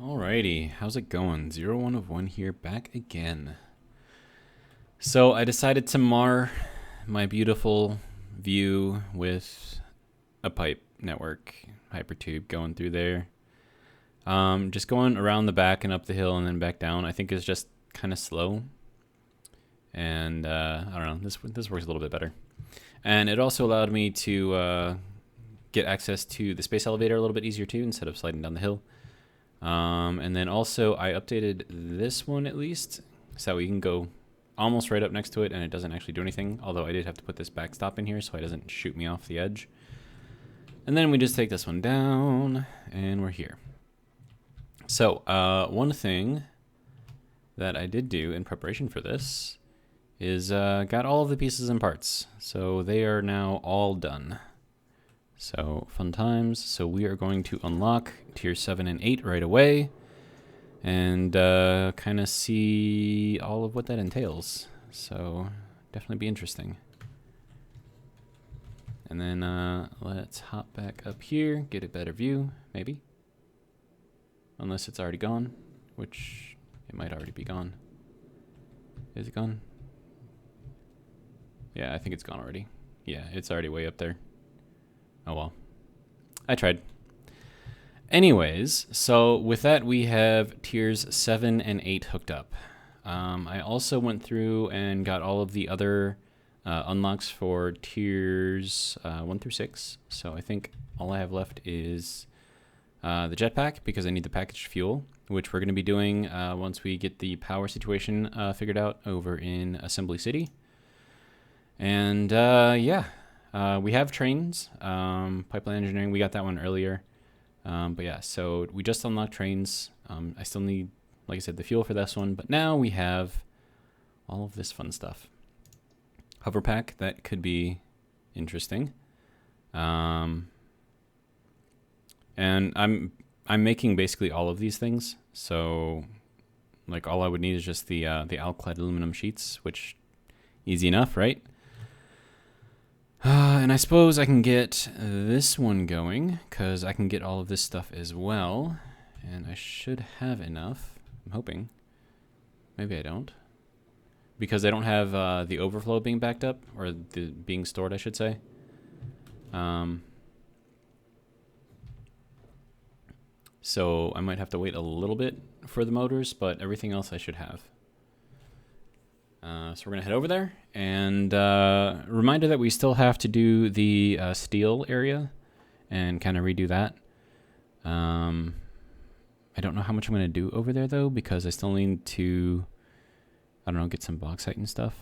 Alrighty, how's it going? 01 of 1 here, back again. So I decided to mar my beautiful view with a pipe network, hypertube going through there. Just going around the back and up the hill and then back down, I think is just kind of slow. And I don't know, this works a little bit better. And it also allowed me to get access to the space elevator a little bit easier too, instead of sliding down the hill. And then also I updated this one at least, so we can go almost right up next to it and it doesn't actually do anything, although I did have to put this backstop in here so it doesn't shoot me off the edge. And then we just take this one down and we're here. So one thing that I did do in preparation for this is got all of the pieces and parts. So they are now all done. So fun times. So we are going to unlock tier 7 and 8 right away and kind of see all of what that entails. So definitely be interesting. And then let's hop back up here, get a better view, maybe. Unless it's already gone, which it might already be gone. Is it gone? Yeah, I think it's gone already. Yeah, it's already way up there. Oh well, I tried. Anyways, so with that we have tiers 7 and 8 hooked up. I also went through and got all of the other unlocks for tiers 1 through 6. So I think all I have left is the jetpack, because I need the packaged fuel, which we're going to be doing once we get the power situation figured out over in Assembly City. And yeah. We have trains, pipeline engineering, we got that one earlier. But yeah, so we just unlocked trains. I still need, like I said, the fuel for this one, but now we have all of this fun stuff. Hover pack, that could be interesting. And I'm making basically all of these things. So like all I would need is just the alclad aluminum sheets, which easy enough, right? And I suppose I can get this one going, because I can get all of this stuff as well. And I should have enough, I'm hoping. Maybe I don't. Because I don't have the overflow being backed up, or being stored, I should say. So I might have to wait a little bit for the motors, but everything else I should have. So we're going to head over there, and reminder that we still have to do the steel area and kind of redo that. I don't know how much I'm going to do over there, though, because I still need to, I don't know, get some bauxite and stuff.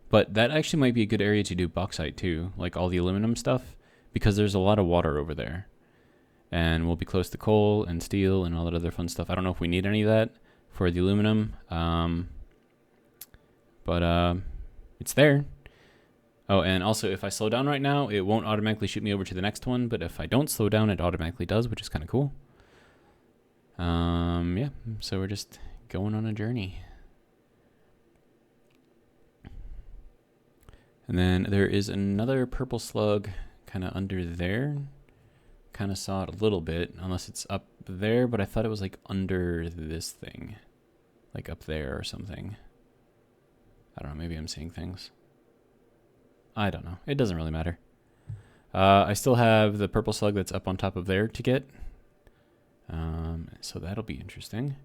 But that actually might be a good area to do bauxite, too, like all the aluminum stuff, because there's a lot of water over there. And we'll be close to coal and steel and all that other fun stuff. I don't know if we need any of that for the aluminum. But it's there. Oh, and also if I slow down right now, it won't automatically shoot me over to the next one, but if I don't slow down, it automatically does, which is kind of cool. Yeah, so we're just going on a journey. And then there is another purple slug kind of under there. Kind of saw it a little bit, unless it's up there, but I thought it was like under this thing. Like up there or something. I don't know, maybe I'm seeing things. I don't know. It doesn't really matter. I still have the purple slug that's up on top of there to get. So that'll be interesting.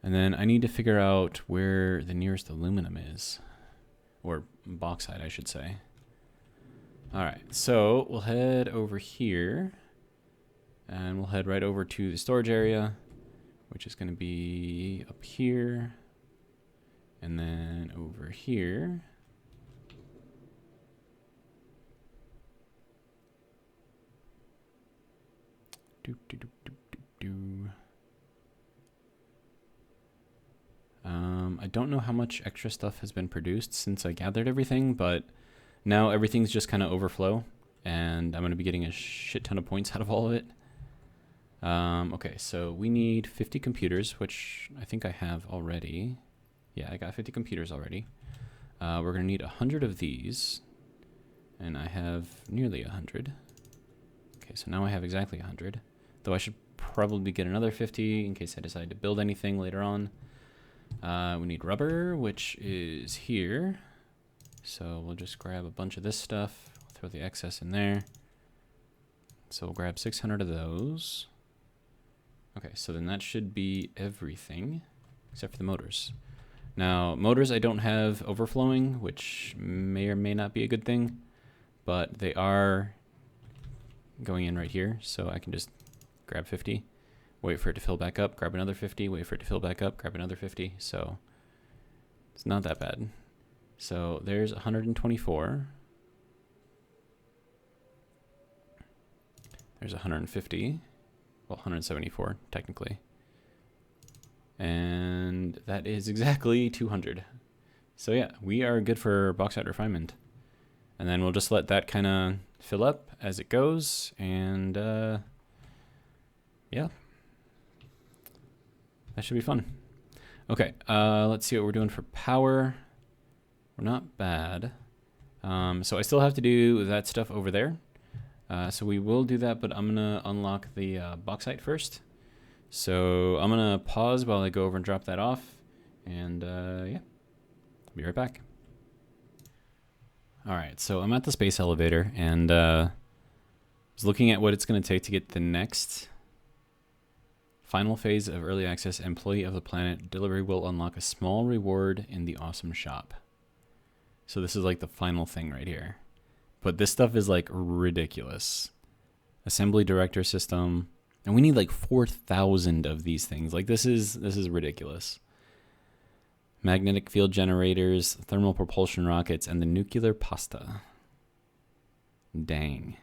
And then I need to figure out where the nearest aluminum is. Or bauxite, I should say. Alright, so we'll head over here. And we'll head right over to the storage area, which is going to be up here. And then over here. I don't know how much extra stuff has been produced since I gathered everything, but now everything's just kind of overflow, and I'm going to be getting a shit ton of points out of all of it. Okay, so we need 50 computers, which I think I have already. Yeah, I got 50 computers already. We're going to need 100 of these, and I have nearly 100. Okay, so now I have exactly 100. Though I should probably get another 50 in case I decide to build anything later on. We need rubber, which is here. So we'll just grab a bunch of this stuff, throw the excess in there. So we'll grab 600 of those. Okay, so then that should be everything except for the motors. Now, motors I don't have overflowing, which may or may not be a good thing, but they are going in right here, so I can just grab 50, wait for it to fill back up, grab another 50, wait for it to fill back up, grab another 50, so it's not that bad. So there's 124. There's 150. Well, 174, technically. And that is exactly 200. So yeah, we are good for bauxite refinement. And then we'll just let that kind of fill up as it goes. And yeah, that should be fun. Okay, let's see what we're doing for power. We're not bad. So I still have to do that stuff over there. So we will do that, but I'm going to unlock the bauxite first. So I'm going to pause while I go over and drop that off. And yeah, I'll be right back. All right, so I'm at the space elevator and was looking at what it's going to take to get the next final phase of early access employee of the planet. Delivery will unlock a small reward in the awesome shop. So this is like the final thing right here. But this stuff is like ridiculous. Assembly director system. And we need like 4,000 of these things. Like this is ridiculous. Magnetic field generators, thermal propulsion rockets, and the nuclear pasta. Dang.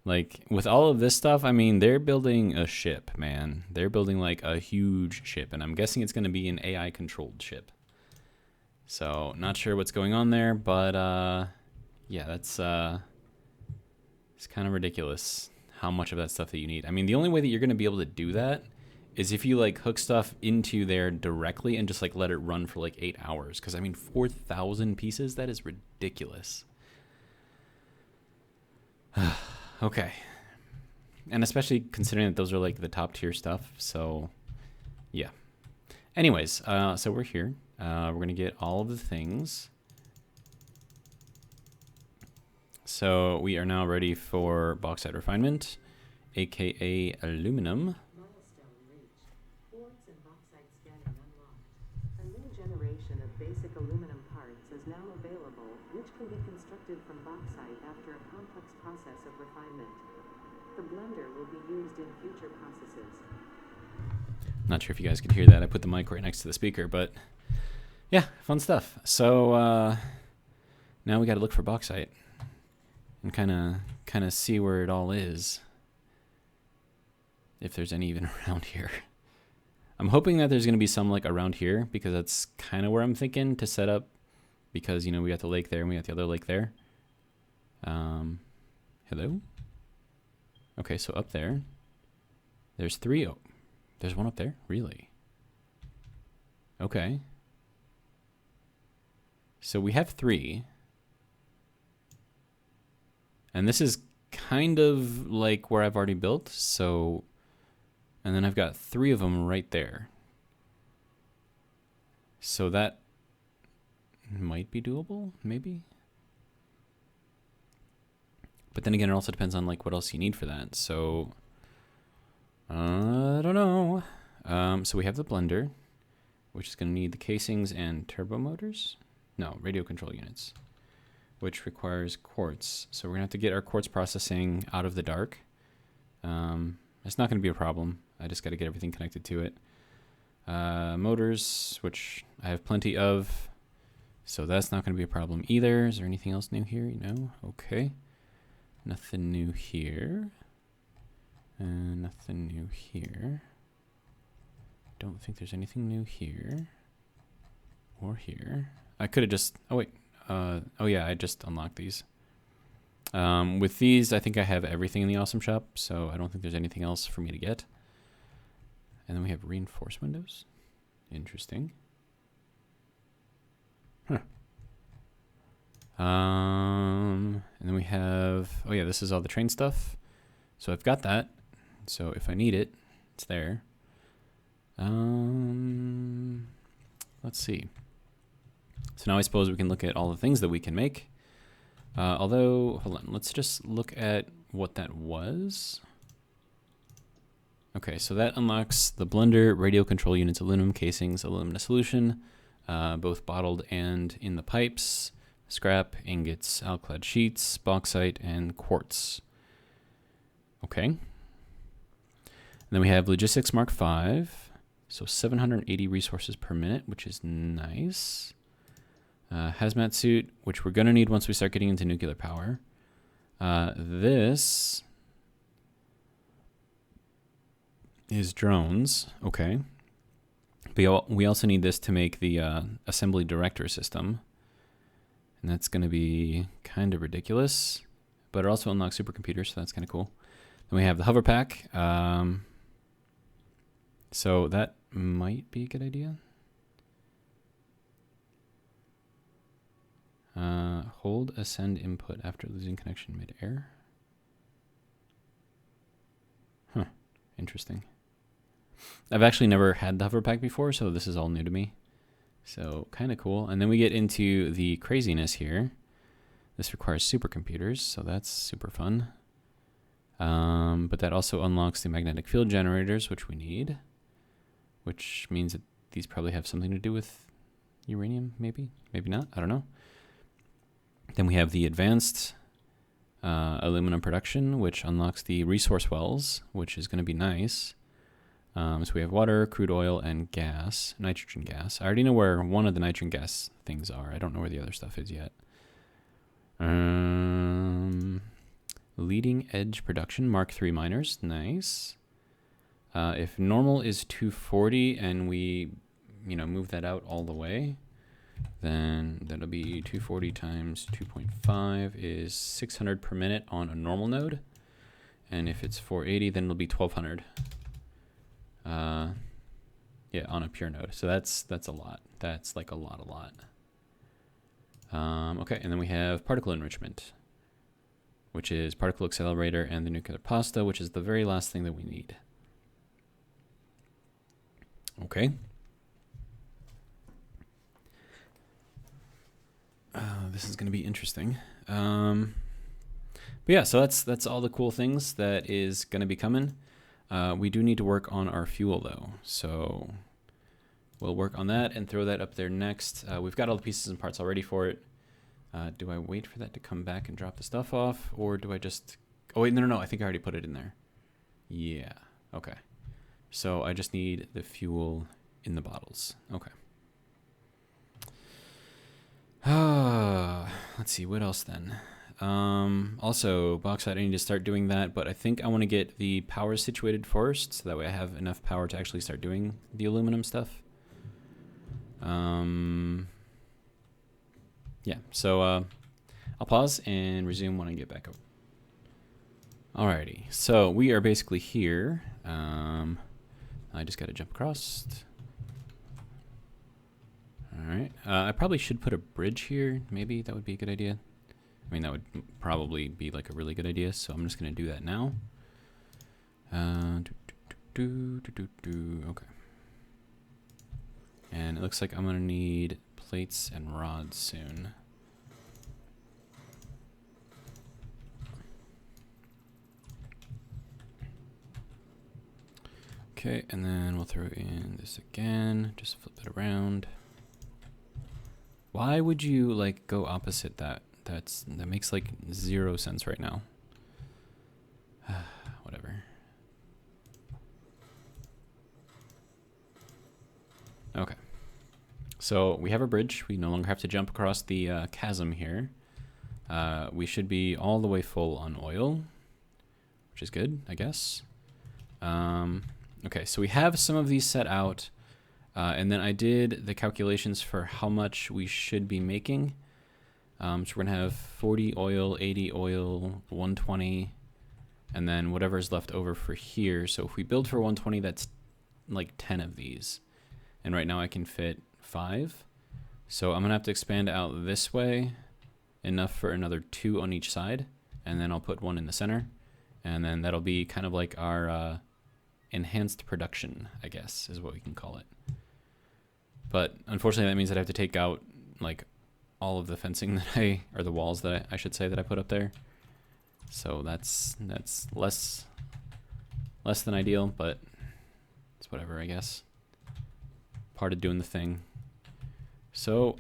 Like with all of this stuff, I mean, they're building a ship, man. They're building like a huge ship, and I'm guessing it's going to be an AI controlled ship. So not sure what's going on there, but yeah, that's it's kind of ridiculous how much of that stuff that you need. I mean, the only way that you're going to be able to do that is if you like hook stuff into there directly and just like let it run for like 8 hours. Because I mean, 4,000 pieces, that is ridiculous. Okay. And especially considering that those are like the top tier stuff. So yeah. Anyways, so we're here. We're going to get all of the things. So we are now ready for bauxite refinement, aka aluminum. Milestone reached. Quartz and bauxite scanning unlocked. A new generation of basic aluminum parts is now available, which can be constructed from bauxite after a complex process of refinement. The blender will be used in future processes. Not sure if you guys could hear that. I put the mic right next to the speaker, but yeah, fun stuff. So now we got to look for bauxite and kind of see where it all is, if there's any even around here. I'm hoping that there's going to be some like around here, because that's kind of where I'm thinking to set up, because you know we got the lake there and we got the other lake there. Hello? Okay, so up there there's 3. Oh, there's one up there? Really? Okay. So we have 3. And this is kind of like where I've already built, so, and then I've got 3 of them right there. So that might be doable, maybe. But then again, it also depends on like what else you need for that. So I don't know. So we have the blender, which is going to need the casings and turbo motors. No, radio control units, which requires quartz. So we're going to have to get our quartz processing out of the dark. It's not going to be a problem. I just got to get everything connected to it. Motors, which I have plenty of, so that's not going to be a problem either. Is there anything else new here? No? Okay. Nothing new here. Nothing new here. Don't think there's anything new here. Or here. I could have just... Oh, wait. Oh, yeah, I just unlocked these. With these, I think I have everything in the awesome shop, so I don't think there's anything else for me to get. And then we have reinforced windows. Interesting. Huh. And then we have, oh yeah, this is all the train stuff. So I've got that. So if I need it, it's there. Let's see. So now I suppose we can look at all the things that we can make. Although, hold on, let's just look at what that was. Okay, so that unlocks the blender, radial control units, aluminum casings, alumina solution, both bottled and in the pipes, scrap, ingots, alclad sheets, bauxite, and quartz. Okay. And then we have logistics Mark V. So 780 resources per minute, which is nice. Hazmat suit, which we're going to need once we start getting into nuclear power. This is drones. Okay. But we also need this to make the assembly director system. And that's going to be kind of ridiculous. But it also unlocks supercomputers, so that's kind of cool. Then we have the hover pack. So that might be a good idea. Hold ascend input after losing connection mid-air. Huh, interesting. I've actually never had the hover pack before, so this is all new to me. So kind of cool. And then we get into the craziness here. This requires supercomputers, so that's super fun. But that also unlocks the magnetic field generators, which we need. Which means that these probably have something to do with uranium, maybe? Maybe not, I don't know. Then we have the advanced aluminum production, which unlocks the resource wells, which is going to be nice. So we have water, crude oil, and gas, nitrogen gas. I already know where one of the nitrogen gas things are. I don't know where the other stuff is yet. Leading edge production, Mark III miners, nice. If normal is 240 and we, move that out all the way, then that'll be 240 times 2.5 is 600 per minute on a normal node. And if it's 480, then it'll be 1200. Yeah, on a pure node. So that's a lot. That's like a lot. Okay, and then we have particle enrichment, which is particle accelerator and the nuclear pasta, which is the very last thing that we need. Okay. This is going to be interesting. But yeah, so that's all the cool things that is going to be coming. We do need to work on our fuel though, so we'll work on that and throw that up there next. We've got all the pieces and parts already for it. Do I wait for that to come back and drop the stuff off, or do I just... Oh wait, no, I think I already put it in there. Yeah, okay. So I just need the fuel in the bottles. Okay. Let's see, what else then? Also, bauxite, I need to start doing that, but I think I want to get the power situated first, so that way I have enough power to actually start doing the aluminum stuff. Yeah, so I'll pause and resume when I get back up. Alrighty, so we are basically here. I just got to jump across. Alright, I probably should put a bridge here. Maybe that would be a good idea. I mean, that would probably be like a really good idea, so I'm just going to do that now. Okay. And it looks like I'm going to need plates and rods soon. Okay, and then we'll throw in this again. Just flip it around. Why would you, like, go opposite that? That makes, like, 0 sense right now. Whatever. Okay. So we have a bridge. We no longer have to jump across the chasm here. We should be all the way full on oil, which is good, I guess. Okay, so we have some of these set out. And then I did the calculations for how much we should be making. So we're going to have 40 oil, 80 oil, 120, and then whatever's left over for here. So if we build for 120, that's like 10 of these. And right now I can fit 5. So I'm going to have to expand out this way. enough for another 2 on each side, and then I'll put 1 in the center, and then that'll be kind of like our enhanced production, I guess, is what we can call it. But unfortunately, that means I'd have to take out like all of the fencing that or the walls that I should say that I put up there. So that's less than ideal, but it's whatever, I guess. Part of doing the thing. So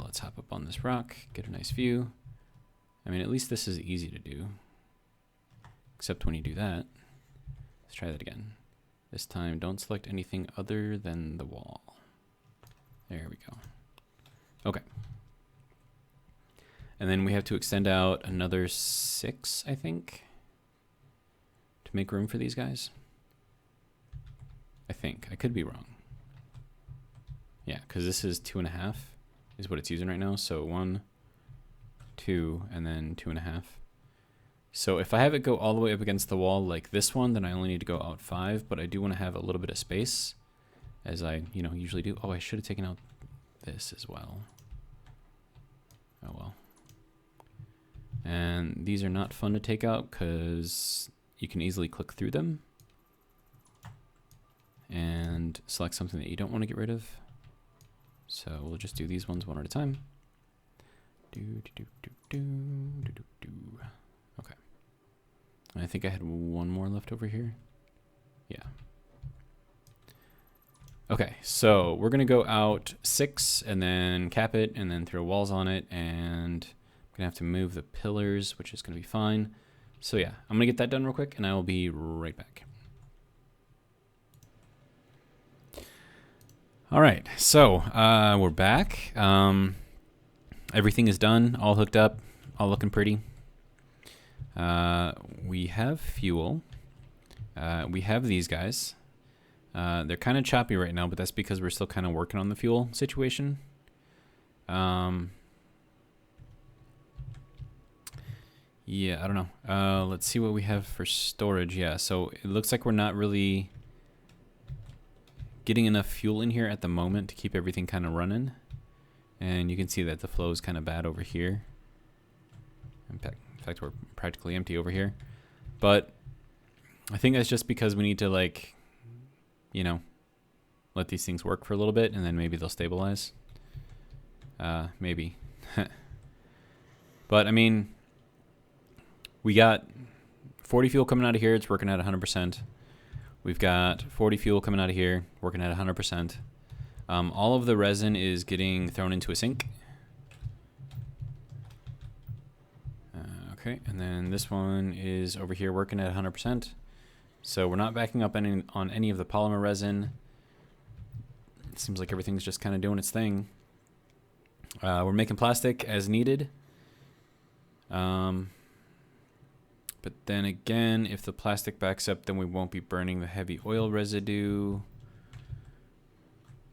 let's hop up on this rock, get a nice view. I mean, at least this is easy to do. Except when you do that. Let's try that again. This time, don't select anything other than the wall. There we go. Okay. And then we have to extend out another 6, I think, to make room for these guys. I think. I could be wrong. Yeah, because this is 2.5 is what it's using right now. So 1, 2, and then 2.5. So if I have it go all the way up against the wall like this one, then I only need to go out 5, but I do want to have a little bit of space, as I, usually do. Oh, I should have taken out this as well. Oh well. And these are not fun to take out because you can easily click through them and select something that you don't want to get rid of. So we'll just do these ones one at a time. Okay. And I think I had one more left over here. Yeah. Okay, so we're gonna go out 6 and then cap it and then throw walls on it, and I'm gonna have to move the pillars, which is gonna be fine. So yeah, I'm gonna get that done real quick and I will be right back. All right, so we're back. Everything is done, all hooked up, all looking pretty. We have fuel. We have these guys. They're kind of choppy right now, but that's because we're still kind of working on the fuel situation. Yeah, I don't know. Let's see what we have for storage. Yeah, so it looks like we're not really getting enough fuel in here at the moment to keep everything kind of running. And you can see that the flow is kind of bad over here. In fact, we're practically empty over here. But I think that's just because we need to, like, let these things work for a little bit, and then maybe they'll stabilize. Maybe. But, I mean, we got 40 fuel coming out of here. It's working at 100%. We've got 40 fuel coming out of here, working at 100%. All of the resin is getting thrown into a sink. Okay, and then this one is over here working at 100%. So we're not backing up on any of the polymer resin. It seems like everything's just kind of doing its thing. We're making plastic as needed. But then again, if the plastic backs up, then we won't be burning the heavy oil residue,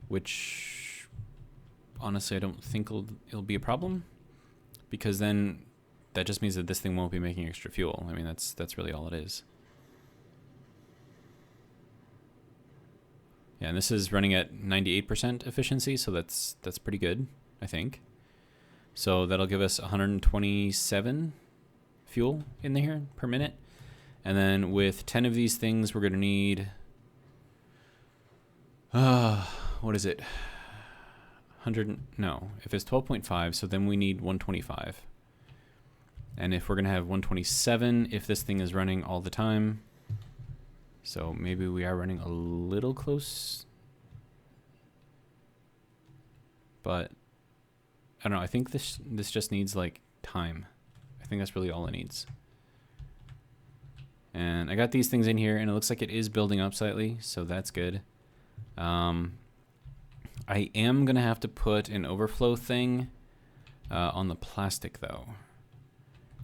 which honestly I don't think it'll be a problem, because then that just means that this thing won't be making extra fuel. I mean, that's really all it is. Yeah, and this is running at 98% efficiency, so that's pretty good, I think. So that'll give us 127 fuel in there per minute. And then with 10 of these things, we're going to need, what is it? 100, no, if it's 12.5, so then we need 125. And if we're going to have 127, if this thing is running all the time, so maybe we are running a little close, but I don't know. I think this just needs like time. I think that's really all it needs. And I got these things in here, and it looks like it is building up slightly, so that's good. I am gonna have to put an overflow thing on the plastic though,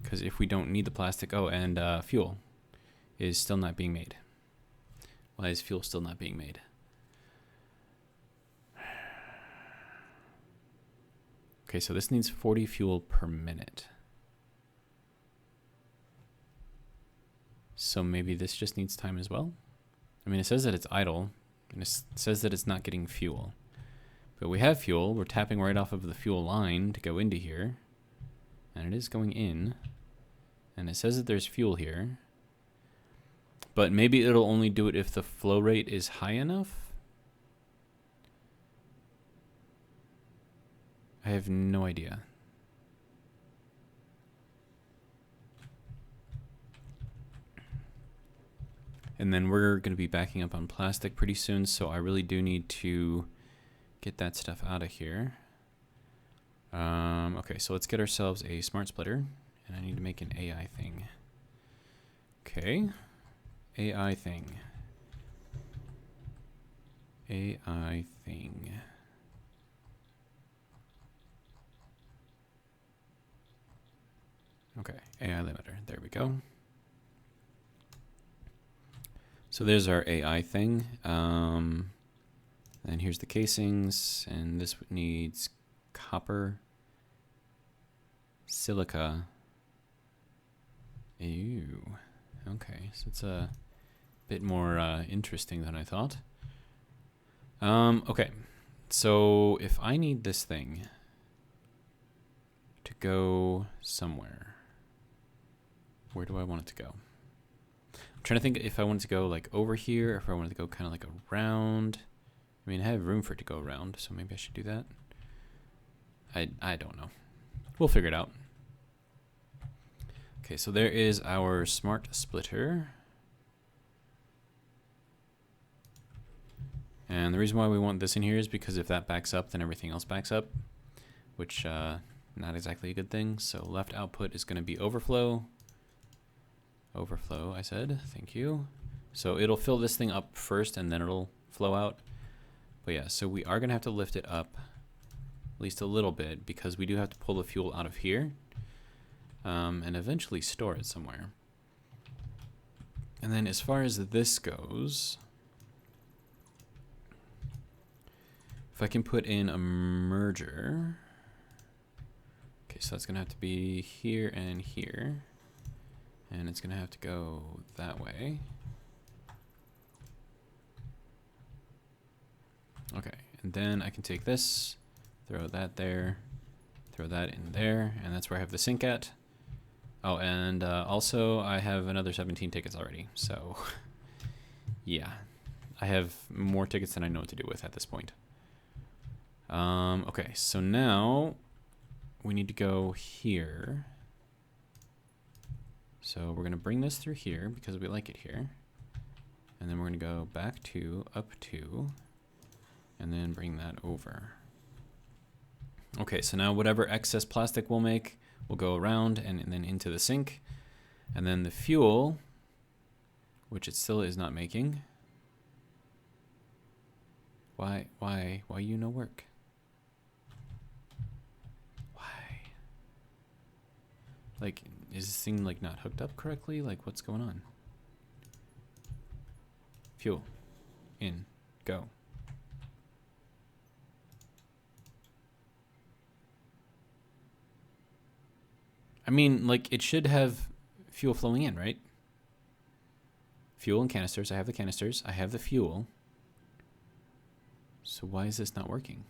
because if we don't need the plastic, and fuel is still not being made. Why is fuel still not being made? Okay, so this needs 40 fuel per minute. So maybe this just needs time as well? I mean, it says that it's idle, and it says that it's not getting fuel. But we have fuel. We're tapping right off of the fuel line to go into here. And it is going in. And it says that there's fuel here. But maybe it'll only do it if the flow rate is high enough? I have no idea. And then we're going to be backing up on plastic pretty soon, so I really do need to get that stuff out of here. Okay, so let's get ourselves a smart splitter, and I need to make an AI thing. Okay, AI thing. AI thing. Okay, AI limiter, there we go. So there's our AI thing. And here's the casings, and this needs copper, silica. Ew. Okay, so it's a bit more interesting than I thought. Okay, so if I need this thing to go somewhere, where do I want it to go? I'm trying to think if I want it to go like over here, or if I want it to go kind of like around. I mean, I have room for it to go around, so maybe I should do that. I don't know. We'll figure it out. Okay, so there is our smart splitter. And the reason why we want this in here is because if that backs up, then everything else backs up, which not exactly a good thing. So left output is going to be overflow. Overflow, I said. Thank you. So it'll fill this thing up first, and then it'll flow out. But yeah, so we are going to have to lift it up at least a little bit, because we do have to pull the fuel out of here and eventually store it somewhere. And then as far as this goes, if I can put in a merger. Okay, so that's going to have to be here and here. And it's going to have to go that way. Okay, and then I can take this, throw that there, throw that in there, and that's where I have the sink at. Oh, and also I have another 17 tickets already, so yeah. I have more tickets than I know what to do with at this point. Okay, so now we need to go here. So we're going to bring this through here because we like it here. And then we're going to go back to, up to, and then bring that over. Okay, so now whatever excess plastic we'll make will go around and then into the sink. And then the fuel, which it still is not making. Why you no work? Why? Like, is this thing like not hooked up correctly? Like, what's going on? Fuel. In. Go. I mean, like, it should have fuel flowing in, right? Fuel and canisters. I have the canisters. I have the fuel. So why is this not working?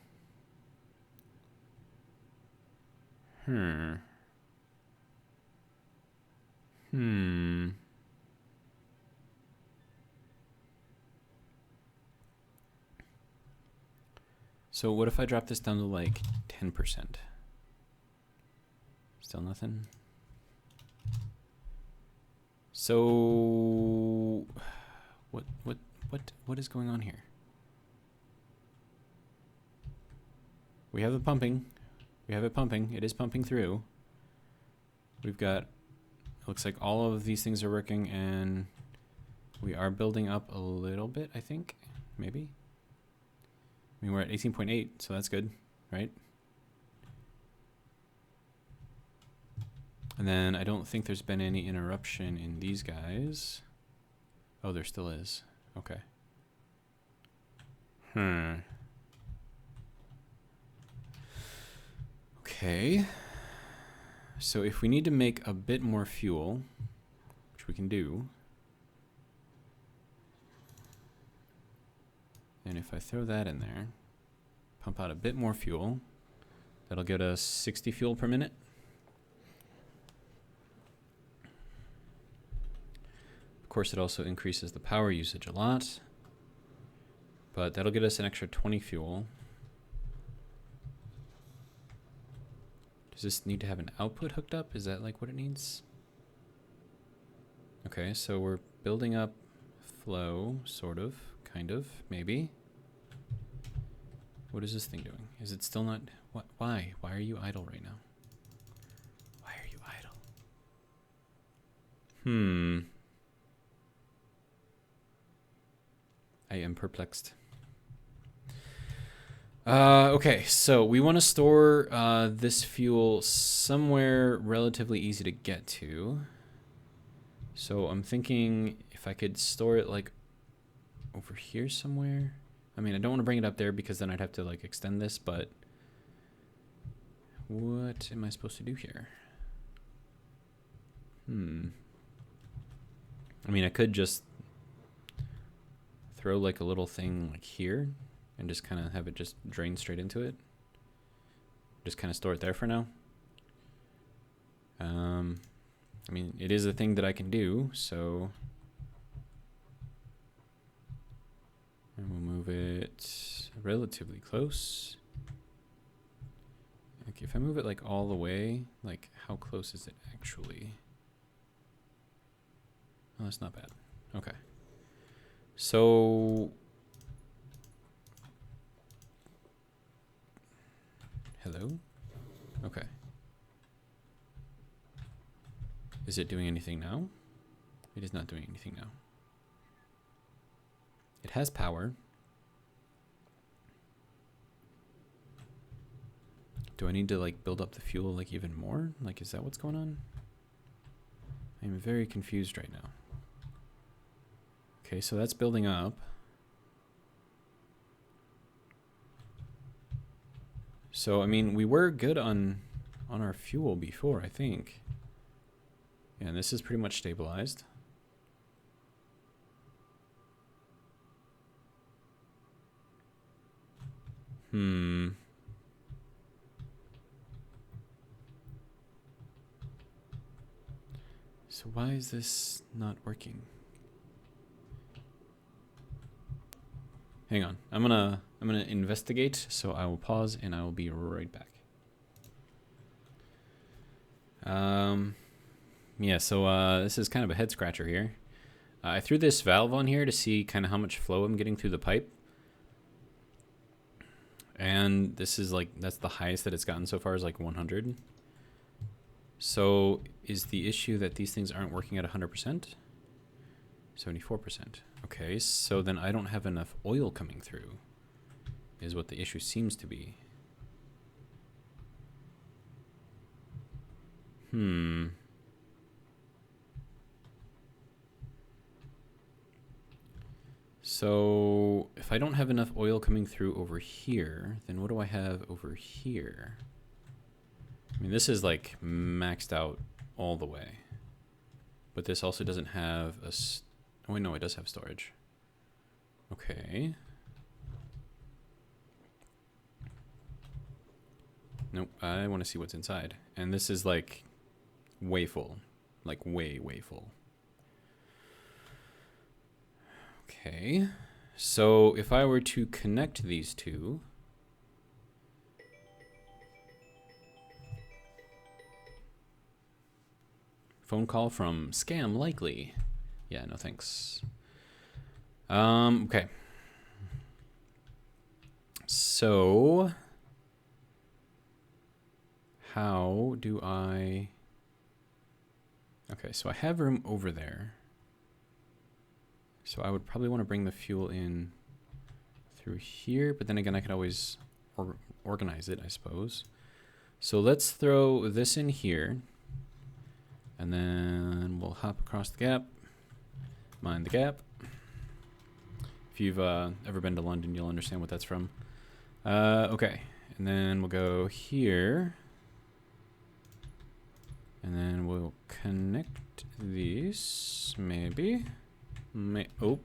So what if I drop this down to like 10%? Still nothing? So what is going on here? We have the pumping. We have it pumping. It is pumping through. We've got, looks like all of these things are working, and we are building up a little bit, I think. Maybe. I mean, we're at 18.8, so that's good, right? And then I don't think there's been any interruption in these guys. Oh, there still is. Okay. Okay. So if we need to make a bit more fuel, which we can do, and if I throw that in there, pump out a bit more fuel, that'll get us 60 fuel per minute. Of course, it also increases the power usage a lot. But that'll get us an extra 20 fuel. Does this need to have an output hooked up? Is that like what it needs? Okay, so we're building up flow, sort of, kind of, maybe. What is this thing doing? Is it still not... What? Why? Why are you idle right now? Why are you idle? I am perplexed. Okay, so we want to store this fuel somewhere relatively easy to get to. So I'm thinking if I could store it like over here somewhere. I mean, I don't want to bring it up there because then I'd have to like extend this, but what am I supposed to do here? I mean, I could just throw like a little thing like here and just kind of have it just drain straight into it. Just kind of store it there for now. I mean, it is a thing that I can do, so... And we'll move it relatively close. Okay, if I move it like all the way, like how close is it actually? Oh, that's not bad. Okay. So... Hello? Okay. Is it doing anything now? It is not doing anything now. It has power. Do I need to like build up the fuel like even more? Like, is that what's going on? I'm very confused right now. Okay, so that's building up. So, I mean, we were good on our fuel before, I think. Yeah, and this is pretty much stabilized. So why is this not working? Hang on. I'm gonna investigate, so I will pause and I will be right back. Yeah, so this is kind of a head scratcher here. I threw this valve on here to see kind of how much flow I'm getting through the pipe. And this is like, that's the highest that it's gotten so far is like 100. So is the issue that these things aren't working at 100%? 74%. Okay, so then I don't have enough oil coming through, is what the issue seems to be. So if I don't have enough oil coming through over here, then what do I have over here? I mean, this is like maxed out all the way. But this also doesn't have a... Oh, wait, no, it does have storage. Okay. Nope, I want to see what's inside. And this is like way full. Like way, way full. Okay. So if I were to connect these two... Phone call from scam likely. Yeah, no thanks. Okay. So how do I... Okay, so I have room over there. So I would probably want to bring the fuel in through here, but then again, I could always organize it, I suppose. So let's throw this in here. And then we'll hop across the gap, mind the gap. If you've ever been to London, you'll understand what that's from. Okay, and then we'll go here. And then we'll connect these, maybe. Oh,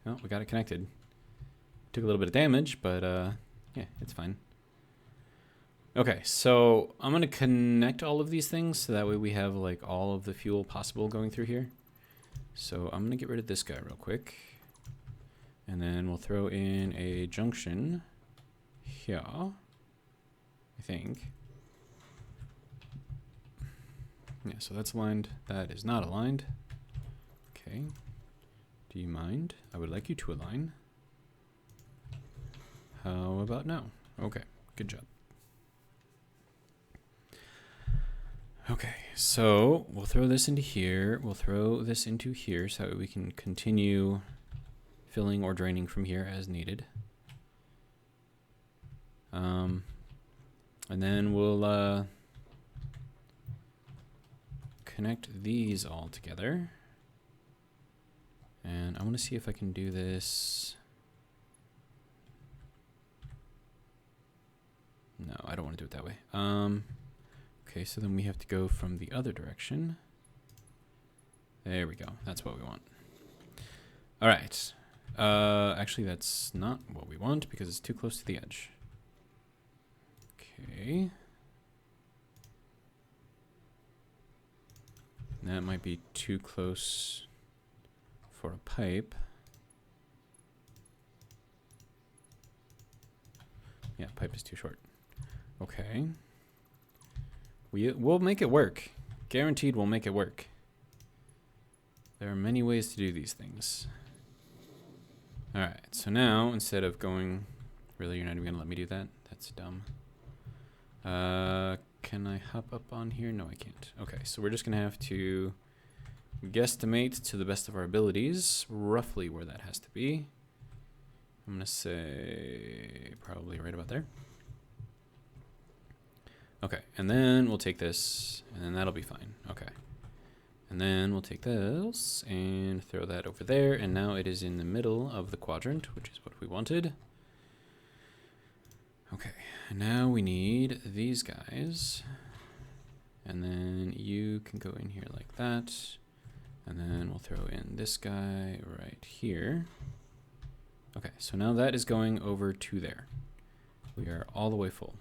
we got it connected. Took a little bit of damage, but yeah, it's fine. Okay, so I'm going to connect all of these things so that way we have like all of the fuel possible going through here. So I'm going to get rid of this guy real quick. And then we'll throw in a junction here, I think. Yeah, so that's aligned. That is not aligned. Okay. Do you mind? I would like you to align. How about now? Okay, good job. Okay, so we'll throw this into here. We'll throw this into here so that we can continue filling or draining from here as needed. And then we'll connect these all together. And I want to see if I can do this. No, I don't want to do it that way. Okay, so then we have to go from the other direction. There we go. That's what we want. All right. Actually, that's not what we want because it's too close to the edge. Okay. That might be too close for a pipe. Yeah, pipe is too short. Okay. We'll make it work. Guaranteed we'll make it work. There are many ways to do these things. Alright, so now instead of going... Really, you're not even going to let me do that? That's dumb. Can I hop up on here? No, I can't. Okay, so we're just going to have to guesstimate to the best of our abilities roughly where that has to be. I'm going to say probably right about there. Okay, and then we'll take this, and then that'll be fine. Okay. And then we'll take this and throw that over there, and now it is in the middle of the quadrant, which is what we wanted. Okay, now we need these guys. And then you can go in here like that. And then we'll throw in this guy right here. Okay, so now that is going over to there. We are all the way full.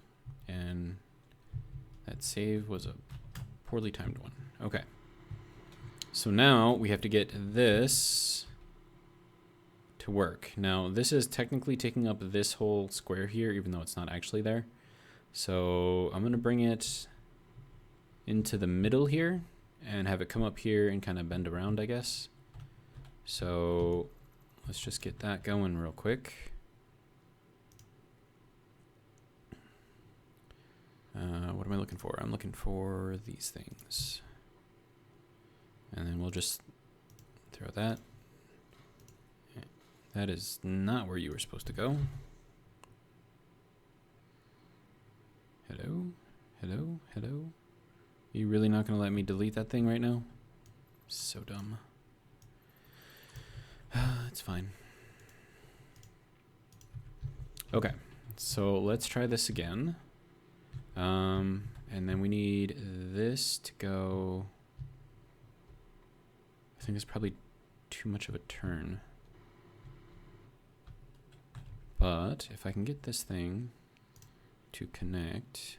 And that save was a poorly timed one. Okay. So now we have to get this to work. Now this is technically taking up this whole square here, even though it's not actually there. So I'm gonna bring it into the middle here and have it come up here and kind of bend around, I guess. So let's just get that going real quick. What am I looking for? I'm looking for these things. And then we'll just throw that. That is not where you were supposed to go. Hello? Hello? Hello? Are you really not going to let me delete that thing right now? So dumb. It's fine. Okay, so let's try this again. And then we need this to go... I think it's probably too much of a turn. But if I can get this thing to connect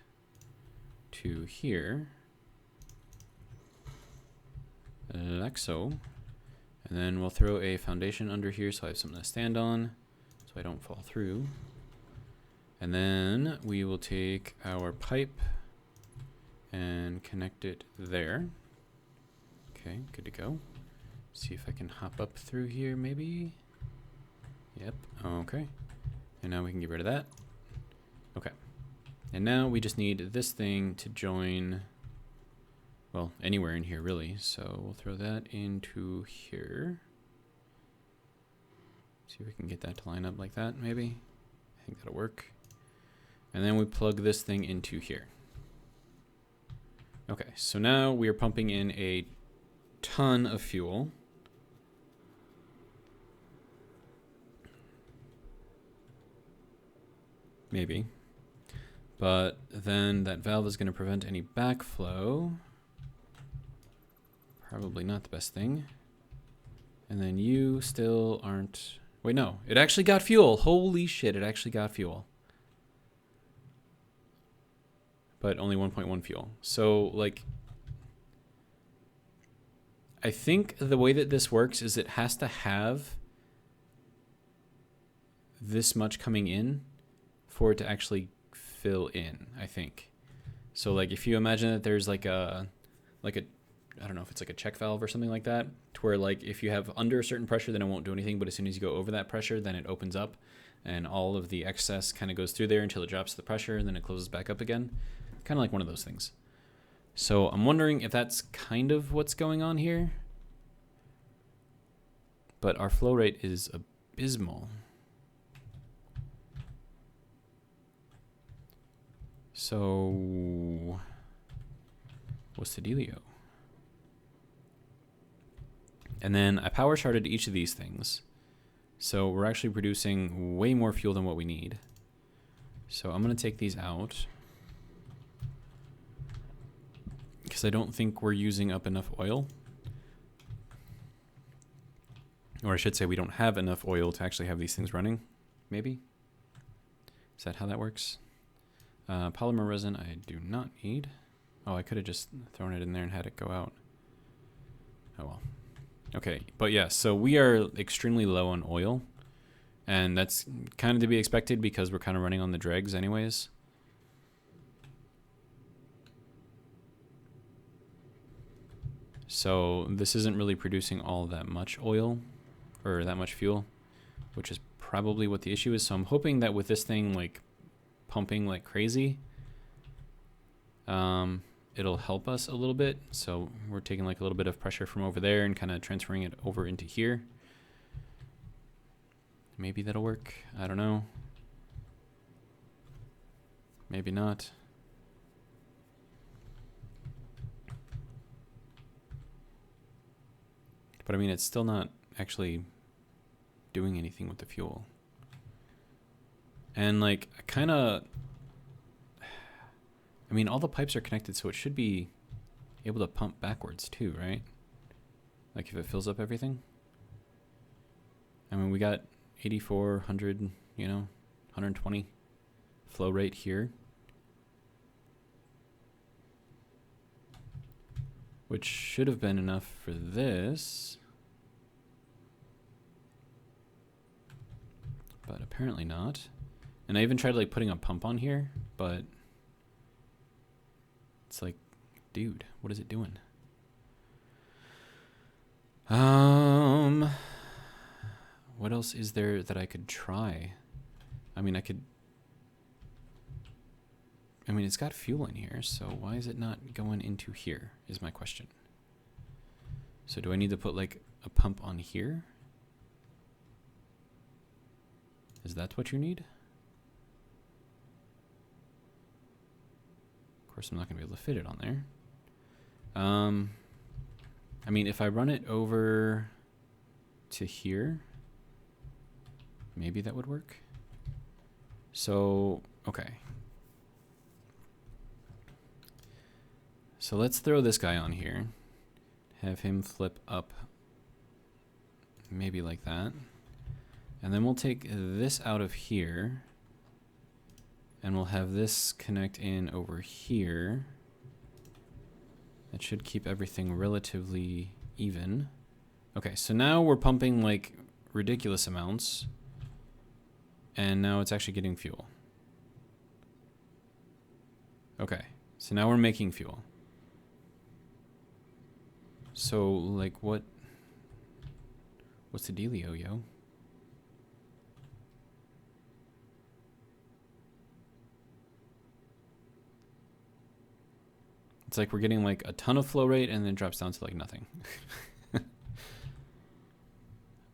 to here, like so, and then we'll throw a foundation under here so I have something to stand on so I don't fall through. And then we will take our pipe and connect it there. Okay, good to go. See if I can hop up through here maybe. Yep, okay. And now we can get rid of that. Okay. And now we just need this thing to join, well, anywhere in here really. So we'll throw that into here. See if we can get that to line up like that maybe. I think that'll work. And then we plug this thing into here. Okay, so now we are pumping in a ton of fuel. Maybe. But then that valve is going to prevent any backflow. Probably not the best thing. And then you still aren't... Wait, no. It actually got fuel. Holy shit, it actually got fuel. But only 1.1 fuel. So, like... I think the way that this works is it has to have this much coming in for it to actually fill in, I think. So like if you imagine that there's like a I don't know if it's like a check valve or something like that, to where like if you have under a certain pressure, then it won't do anything, but as soon as you go over that pressure, then it opens up and all of the excess kind of goes through there until it drops the pressure and then it closes back up again. Kind of like one of those things. So I'm wondering if that's kind of what's going on here. But our flow rate is abysmal. So what's the dealio? And then I power sharded each of these things. So we're actually producing way more fuel than what we need. So I'm going to take these out, because I don't think we're using up enough oil. Or I should say we don't have enough oil to actually have these things running, maybe? Is that how that works? Polymer resin I do not need. Oh, I could have just thrown it in there and had it go out. Oh well. Okay, but yeah, so we are extremely low on oil. And that's kind of to be expected because we're kind of running on the dregs anyways. So this isn't really producing all that much oil or that much fuel, which is probably what the issue is. So I'm hoping that with this thing like pumping like crazy, it'll help us a little bit. So we're taking like a little bit of pressure from over there and kind of transferring it over into here. Maybe that'll work. I don't know. Maybe not. But I mean, it's still not actually doing anything with the fuel. And like, I mean, all the pipes are connected, so it should be able to pump backwards too, right? Like if it fills up everything. I mean, we got 84, 100, 120 flow rate here. Which should have been enough for this. But apparently not. And I even tried like putting a pump on here, but it's like, dude, what is it doing? What else is there that I could try? I mean, it's got fuel in here, so why is it not going into here is my question. So do I need to put like a pump on here? Is that what you need? Of course, I'm not going to be able to fit it on there. I mean, if I run it over to here, maybe that would work. So, okay. So let's throw this guy on here. Have him flip up maybe like that. And then we'll take this out of here. And we'll have this connect in over here. That should keep everything relatively even. Okay, so now we're pumping like ridiculous amounts. And now it's actually getting fuel. Okay, so now we're making fuel. So, like, what's the dealio, yo? It's like we're getting like a ton of flow rate and then it drops down to like nothing.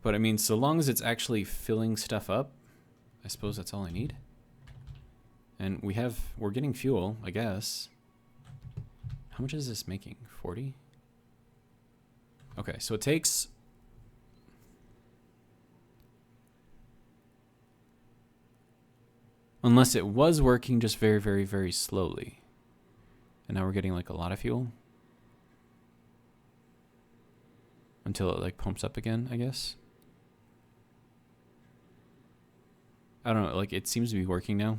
But I mean, so long as it's actually filling stuff up, I suppose that's all I need. And we're getting fuel, I guess. How much is this making? 40? Okay, so it takes... Unless it was working just very, very, very slowly. And now we're getting like a lot of fuel. Until it like pumps up again, I guess. I don't know, like it seems to be working now.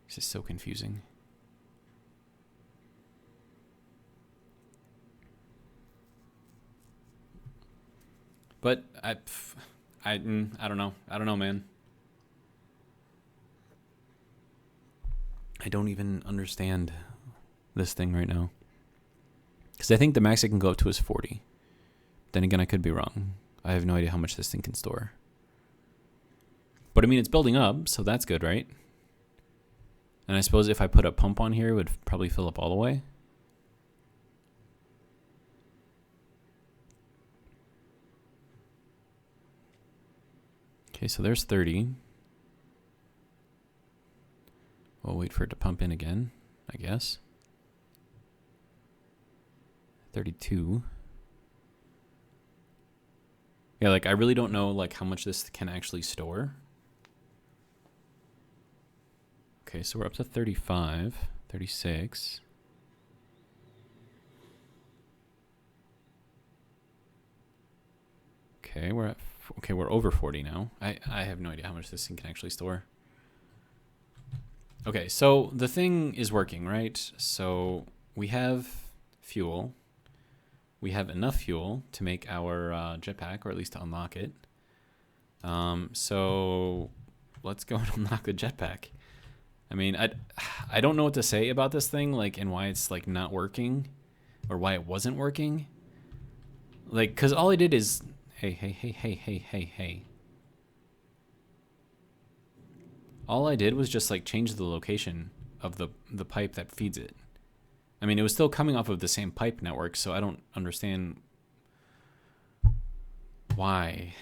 It's just so confusing. But I don't know. I don't know, man. I don't even understand this thing right now. Because I think the max it can go up to is 40. Then again, I could be wrong. I have no idea how much this thing can store. But I mean, it's building up, so that's good, right? And I suppose if I put a pump on here, it would probably fill up all the way. Okay, so there's 30. We'll wait for it to pump in again, I guess. 32. Yeah, like I really don't know like how much this can actually store. Okay, so we're up to 35, 36. Okay, we're over 40 now. I have no idea how much this thing can actually store. Okay, so the thing is working, right? So we have fuel. We have enough fuel to make our jetpack, or at least to unlock it. So let's go and unlock the jetpack. I mean, I don't know what to say about this thing, like, and why it's like not working, or why it wasn't working. Like, cause all I did is, hey. All I did was just like change the location of the pipe that feeds it. I mean, it was still coming off of the same pipe network, so I don't understand why.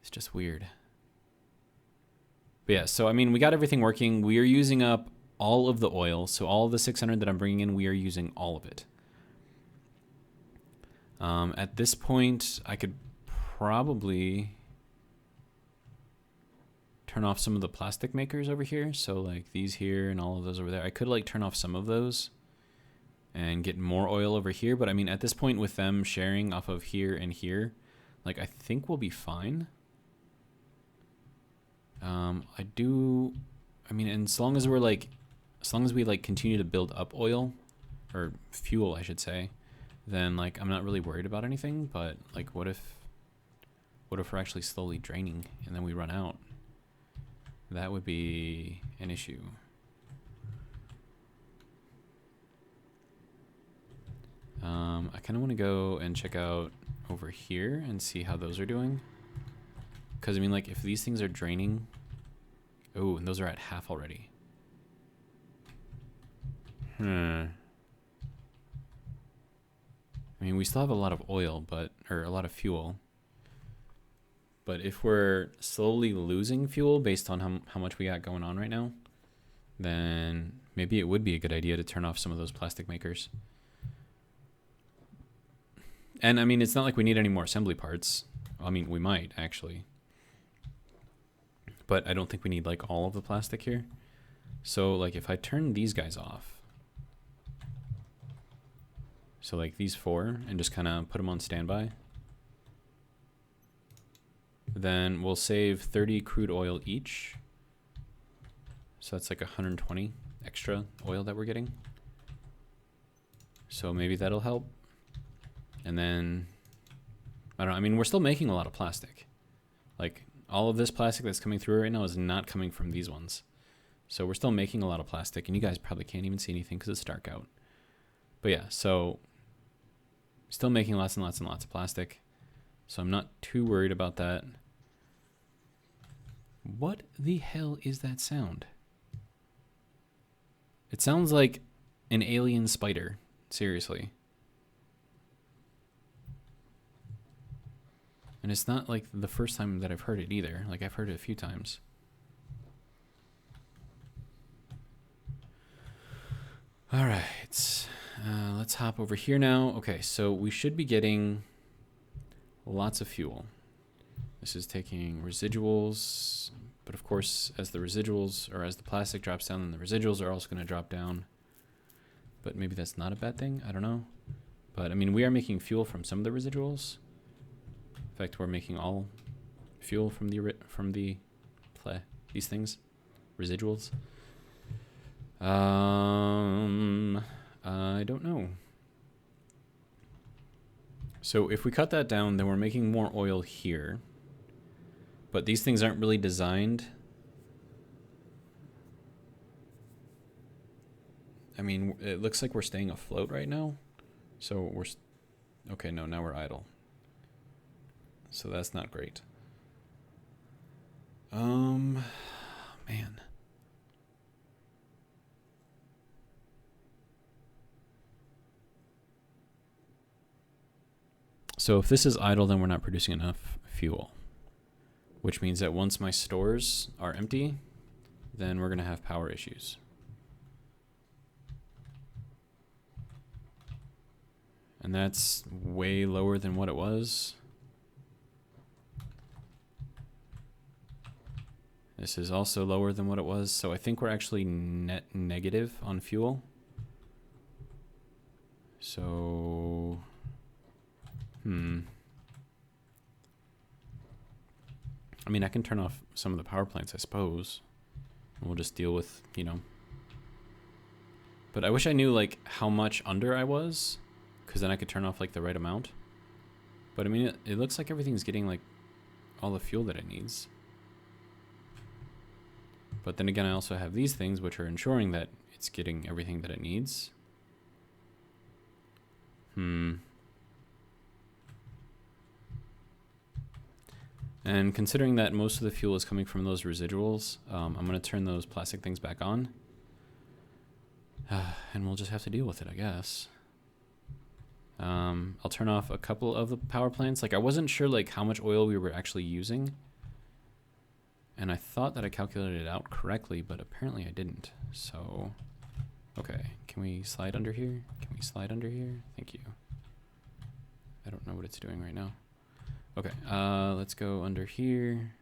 It's just weird. But yeah, so I mean, we got everything working. We are using up all of the oil. So all of the 600 that I'm bringing in, we are using all of it. At this point, I could probably turn off some of the plastic makers over here. So like these here and all of those over there. I could like turn off some of those and get more oil over here. But I mean, at this point with them sharing off of here and here, like I think we'll be fine. I mean, and as long as we like continue to build up oil or fuel, I should say, then like I'm not really worried about anything. But like, what if we're actually slowly draining and then we run out? That would be an issue. I kind of want to go and check out over here and see how those are doing. Because I mean, like, if these things are draining, oh, and those are at half already. I mean, we still have a lot of oil, or a lot of fuel. But if we're slowly losing fuel based on how much we got going on right now, then maybe it would be a good idea to turn off some of those plastic makers. And I mean, it's not like we need any more assembly parts. I mean, we might actually. But I don't think we need like all of the plastic here. So like if I turn these guys off, so like these four, and just kind of put them on standby, then we'll save 30 crude oil each. So that's like 120 extra oil that we're getting. So maybe that'll help. And then, I don't know, I mean, we're still making a lot of plastic. Like all of this plastic that's coming through right now is not coming from these ones. So we're still making a lot of plastic, and you guys probably can't even see anything because it's dark out. But yeah, so still making lots and lots and lots of plastic. So I'm not too worried about that. What the hell is that sound? It sounds like an alien spider. Seriously. And it's not like the first time that I've heard it either. Like I've heard it a few times. All right. Let's hop over here now. Okay, so we should be getting lots of fuel. This is taking residuals, but of course, as the residuals, or as the plastic drops down, then the residuals are also going to drop down. But maybe that's not a bad thing. I don't know. But I mean, we are making fuel from some of the residuals. In fact, we're making all fuel from these things, residuals. I don't know. So if we cut that down, then we're making more oil here. But these things aren't really designed. I mean, it looks like we're staying afloat right now. So we're... Okay, no, now we're idle. So that's not great. Man. So if this is idle, then we're not producing enough fuel. Which means that once my stores are empty, then we're going to have power issues. And that's way lower than what it was. This is also lower than what it was, so I think we're actually net negative on fuel. So, I mean, I can turn off some of the power plants, I suppose. We'll just deal with, you know. But I wish I knew, like, how much under I was, because then I could turn off, like, the right amount. But, I mean, it looks like everything's getting, like, all the fuel that it needs. But then again, I also have these things which are ensuring that it's getting everything that it needs. And considering that most of the fuel is coming from those residuals, I'm going to turn those plastic things back on. And we'll just have to deal with it, I guess. I'll turn off a couple of the power plants. Like, I wasn't sure, like, how much oil we were actually using. And I thought that I calculated it out correctly, but apparently I didn't. So, okay. Can we slide under here? Can we slide under here? Thank you. I don't know what it's doing right now. Okay, let's go under here.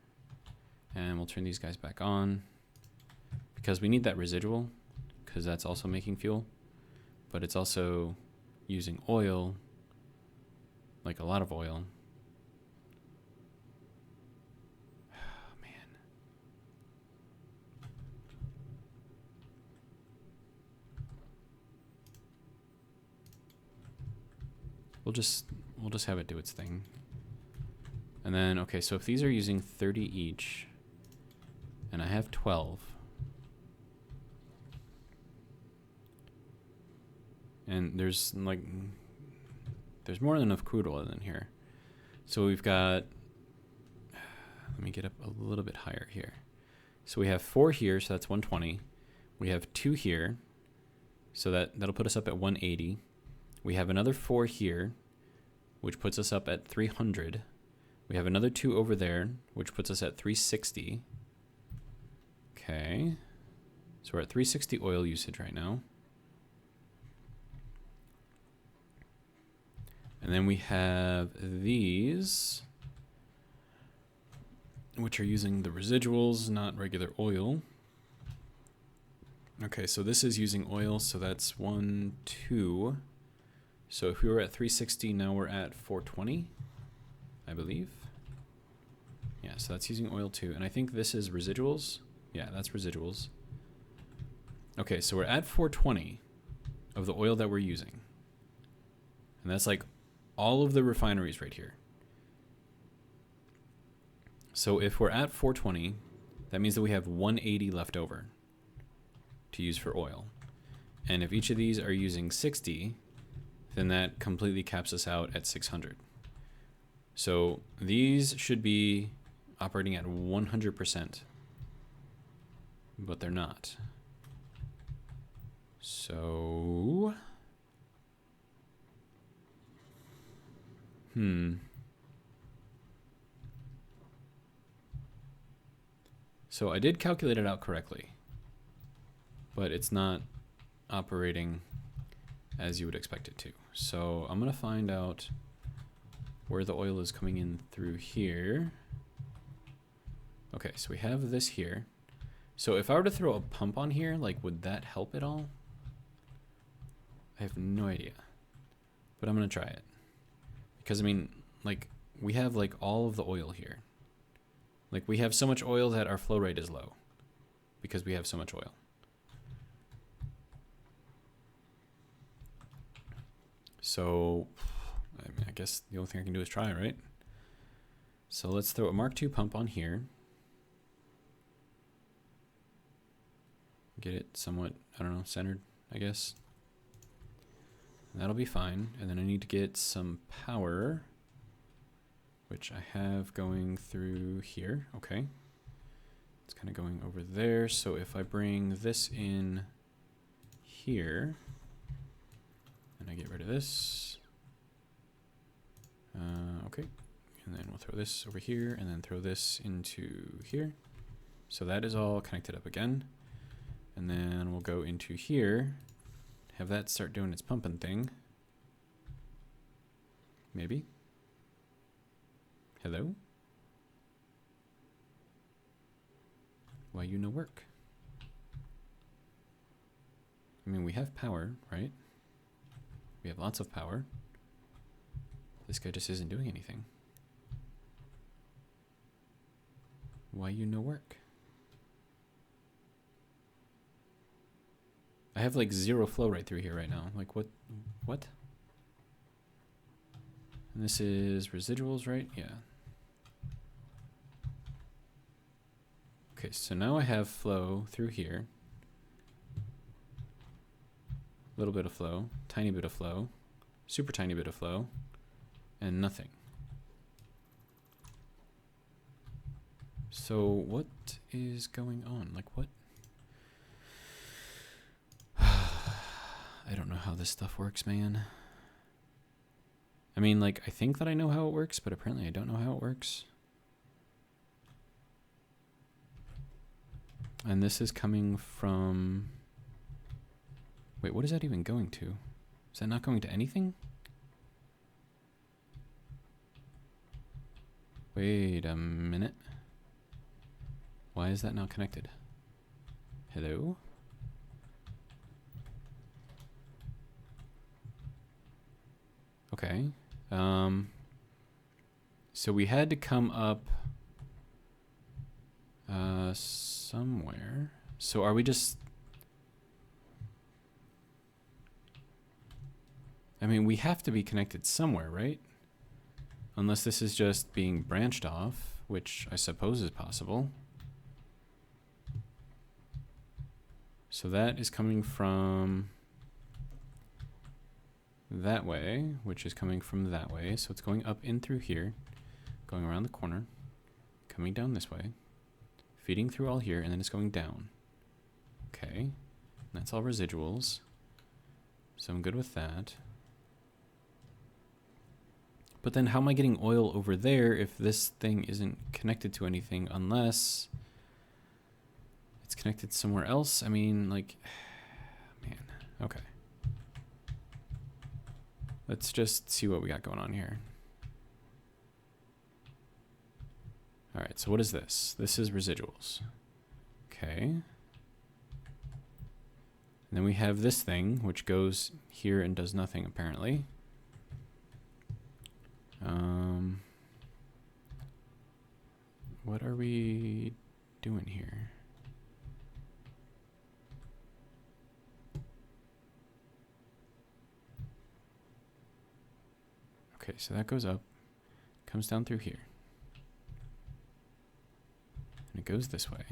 And we'll turn these guys back on. Because we need that residual, because that's also making fuel. But it's also using oil, like a lot of oil. We'll just have it do its thing. And then, okay, so if these are using 30 each, and I have 12, and there's more than enough crude oil in here. So we've got, let me get up a little bit higher here. So we have 4 here, so that's 120. We have 2 here, so that'll put us up at 180. We have another 4 here, which puts us up at 300. We have another 2 over there, which puts us at 360. Okay. So we're at 360 oil usage right now. And then we have these, which are using the residuals, not regular oil. Okay, so this is using oil, so that's 1, 2. So if we were at 360, now we're at 420, I believe. Yeah, so that's using oil too. And I think this is residuals. Yeah, that's residuals. Okay, so we're at 420 of the oil that we're using. And that's like all of the refineries right here. So if we're at 420, that means that we have 180 left over to use for oil. And if each of these are using 60, then that completely caps us out at 600. So these should be operating at 100%, but they're not. So, So I did calculate it out correctly, but it's not operating as you would expect it to. So I'm going to find out where the oil is coming in through here. Okay, so we have this here. So if I were to throw a pump on here, like, would that help at all? I have no idea, but I'm going to try it. Because, I mean, like, we have, like, all of the oil here. Like, we have so much oil that our flow rate is low because we have so much oil. So, I mean, I guess the only thing I can do is try, right? So let's throw a Mark II pump on here. Get it somewhat, I don't know, centered, I guess. And that'll be fine. And then I need to get some power, which I have going through here. Okay. It's kind of going over there. So if I bring this in here, and I get rid of this. Okay. And then we'll throw this over here, and then throw this into here. So that is all connected up again. And then we'll go into here, have that start doing its pumping thing. Maybe. Hello? Why you no work? I mean, we have power, right? We have lots of power. This guy just isn't doing anything. Why you no work? I have like 0 flow right through here right now. Like what? What? And this is residuals, right? Yeah. Okay, so now I have flow through here. A little bit of flow, tiny bit of flow, super tiny bit of flow, and nothing. So what is going on? Like what? I don't know how this stuff works, man. I mean, like, I think that I know how it works, but apparently I don't know how it works. And this is coming from... Wait, what is that even going to? Is that not going to anything? Wait a minute. Why is that not connected? Hello? Okay. So we had to come up somewhere. So are we just... I mean, we have to be connected somewhere, right? Unless this is just being branched off, which I suppose is possible. So that is coming from that way, which is coming from that way. So it's going up in through here, going around the corner, coming down this way, feeding through all here, and then it's going down. Okay, and that's all residuals. So I'm good with that. But then how am I getting oil over there if this thing isn't connected to anything unless it's connected somewhere else? I mean, like, man, okay. Let's just see what we got going on here. All right, so what is this? This is residuals. Okay. And then we have this thing, which goes here and does nothing, apparently. What are we doing here? Okay, so that goes up, comes down through here. And it goes this way.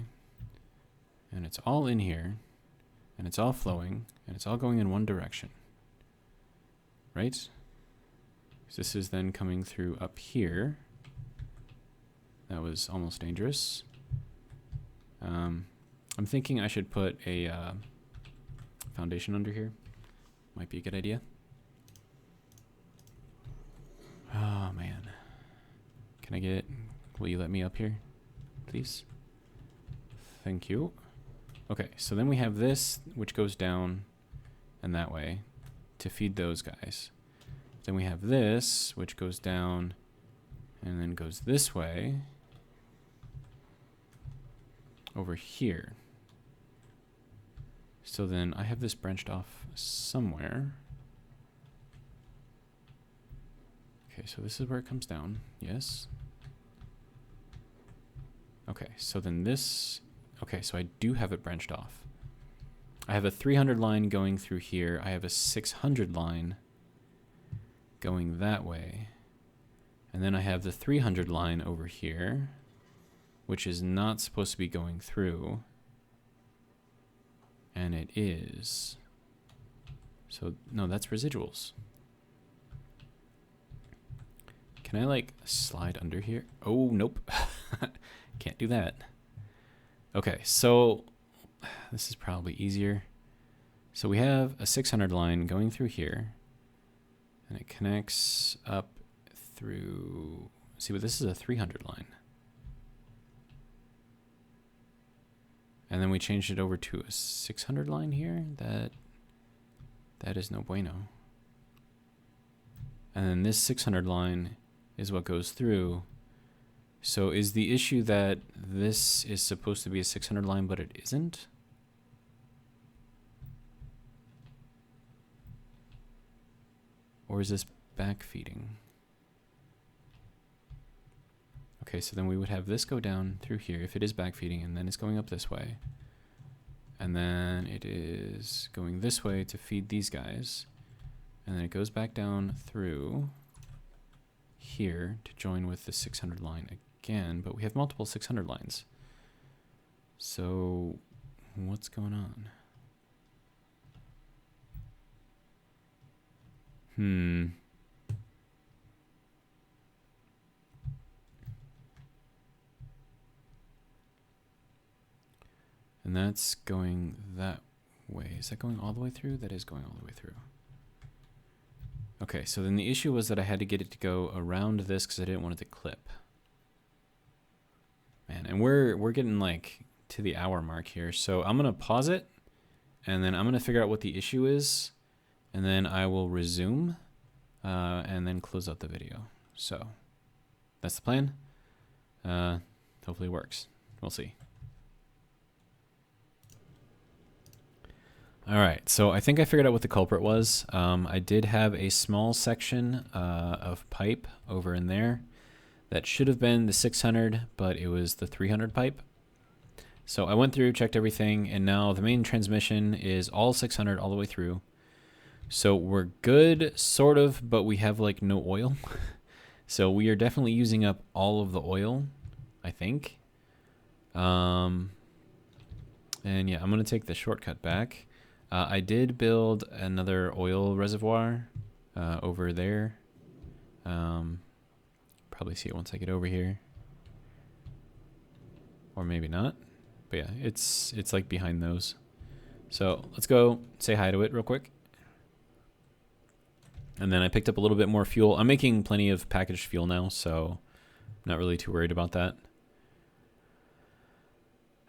And it's all in here, and it's all flowing, and it's all going in one direction. Right? This is then coming through up here. That was almost dangerous. I'm thinking I should put a foundation under here. Might be a good idea. Oh, man. Can I get it? Will you let me up here, please? Thank you. Okay, so then we have this, which goes down and that way to feed those guys. Then we have this, which goes down and then goes this way over here. So then I have this branched off somewhere. Okay, so this is where it comes down. Yes. Okay, so then this... Okay, so I do have it branched off. I have a 300 line going through here. I have a 600 line going that way. And then I have the 300 line over here, which is not supposed to be going through. And it is. So, no, that's residuals. Can I, like, slide under here? Oh, nope. Can't do that. Okay, so this is probably easier. So we have a 600 line going through here. And it connects up through... See, but this is a 300 line. And then we changed it over to a 600 line here. That is no bueno. And then this 600 line is what goes through. So is the issue that this is supposed to be a 600 line, but it isn't? Or is this backfeeding? Okay, so then we would have this go down through here if it is backfeeding, and then it's going up this way. And then it is going this way to feed these guys. And then it goes back down through here to join with the 600 line again, but we have multiple 600 lines. So what's going on? And that's going that way. Is that going all the way through? That is going all the way through. Okay, so then the issue was that I had to get it to go around this because I didn't want it to clip. Man, and we're getting like to the hour mark here. So I'm gonna pause it and then I'm gonna figure out what the issue is, and then I will resume and then close out the video. So that's the plan. Hopefully it works. We'll see. All right, so I think I figured out what the culprit was. I did have a small section of pipe over in there that should have been the 600, but it was the 300 pipe. So I went through, checked everything, and now the main transmission is all 600 all the way through. So we're good, sort of, but we have like no oil. So we are definitely using up all of the oil, I think. And yeah, I'm gonna take the shortcut back. I did build another oil reservoir over there. Probably see it once I get over here. Or maybe not. But yeah, it's like behind those. So let's go say hi to it real quick. And then I picked up a little bit more fuel. I'm making plenty of packaged fuel now, so I'm not really too worried about that.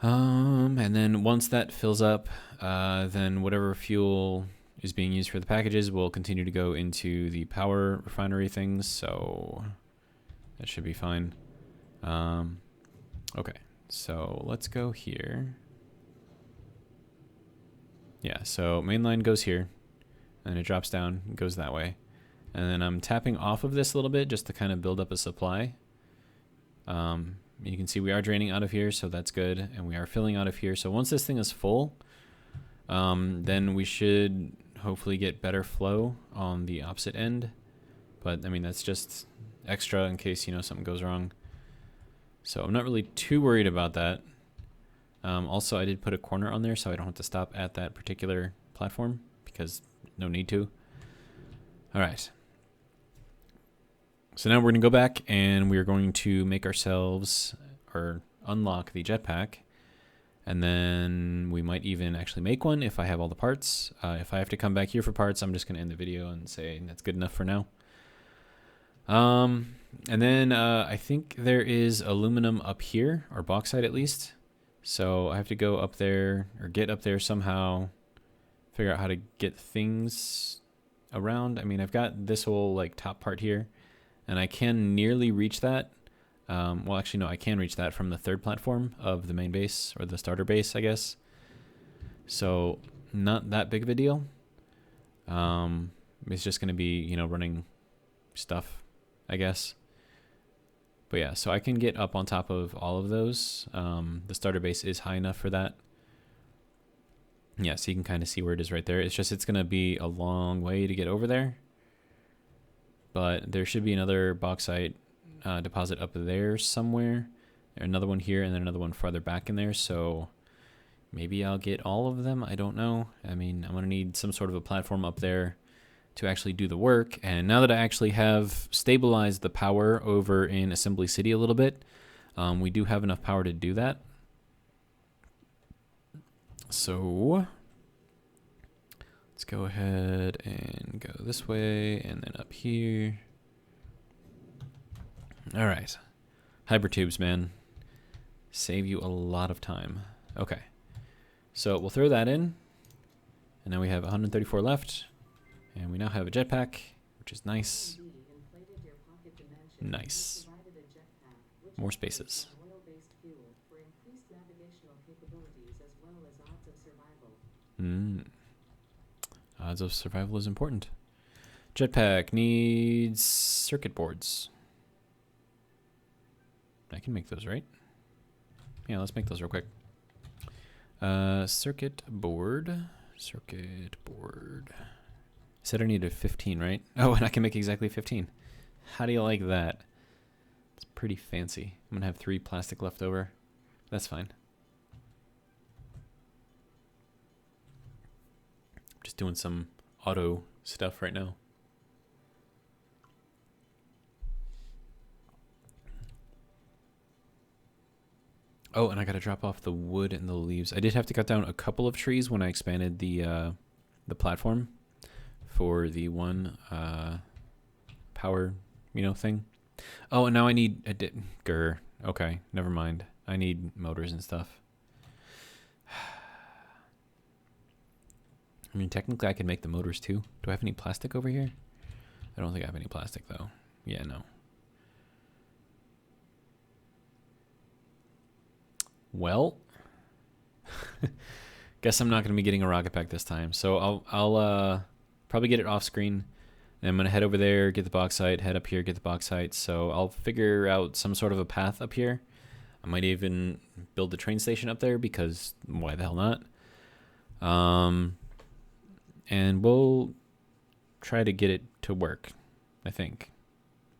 And then once that fills up, then whatever fuel is being used for the packages will continue to go into the power refinery things, so that should be fine. Okay, so let's go here. Yeah, so main line goes here, and it drops down, goes that way. And then I'm tapping off of this a little bit just to kind of build up a supply. You can see we are draining out of here, so that's good. And we are filling out of here. So once this thing is full, then we should hopefully get better flow on the opposite end. But I mean, that's just extra in case, you know, something goes wrong. So I'm not really too worried about that. Also, I did put a corner on there so I don't have to stop at that particular platform because no need to. All right. So now we're going to go back and we're going to make ourselves or unlock the jetpack. And then we might even actually make one if I have all the parts. If I have to come back here for parts, I'm just going to end the video and say that's good enough for now. And then I think there is aluminum up here, or bauxite at least. So I have to go up there or get up there somehow, figure out how to get things around. I mean, I've got this whole like top part here. And I can nearly reach that. Well, actually, no, I can reach that from the third platform of the main base, or the starter base, I guess. So not that big of a deal. It's just going to be, you know, running stuff, I guess. But yeah, so I can get up on top of all of those. The starter base is high enough for that. Yeah, so you can kind of see where it is right there. It's just it's going to be a long way to get over there. but there should be another bauxite deposit up there somewhere. Another one here, and then another one farther back in there. So maybe I'll get all of them. I don't know. I mean, I'm going to need some sort of a platform up there to actually do the work. And now that I actually have stabilized the power over in Assembly City a little bit, we do have enough power to do that. So let's go ahead and go this way and then up here. All right. Hypertubes, man. Save you a lot of time. Okay. So we'll throw that in. And now we have 134 left. And we now have a jetpack, which is nice. Nice. More spaces. Odds of survival is important. Jetpack needs circuit boards. I can make those, right? Yeah, let's make those real quick. Circuit board. Circuit board. Said I needed 15, right? Oh, and I can make exactly 15. How do you like that? It's pretty fancy. I'm going to have 3 plastic left over. That's fine. Just doing some auto stuff right now. Oh, and I got to drop off the wood and the leaves. I did have to cut down a couple of trees when I expanded the platform for the one power, thing. Oh, and now I need a okay, never mind. I need motors and stuff. I mean, technically I could make the motors too. Do I have any plastic over here? I don't think I have any plastic though. Yeah, no. Well, guess I'm not going to be getting a rocket pack this time. So I'll probably get it off screen. And I'm going to head over there, get the bauxite, head up here, get the bauxite. So I'll figure out some sort of a path up here. I might even build the train station up there because why the hell not? And we'll try to get it to work, I think.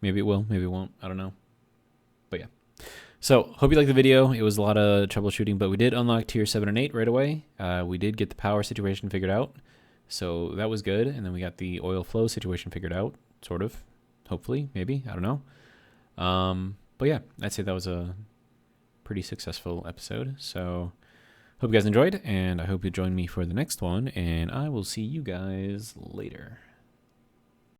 Maybe it will, maybe it won't. I don't know. But yeah. So, hope you liked the video. It was a lot of troubleshooting, but we did unlock tier 7 and 8 right away. We did get the power situation figured out. So, that was good. And then we got the oil flow situation figured out, sort of. Hopefully, maybe. I don't know. But yeah, I'd say that was a pretty successful episode. So, hope you guys enjoyed, and I hope you join me for the next one. And I will see you guys later.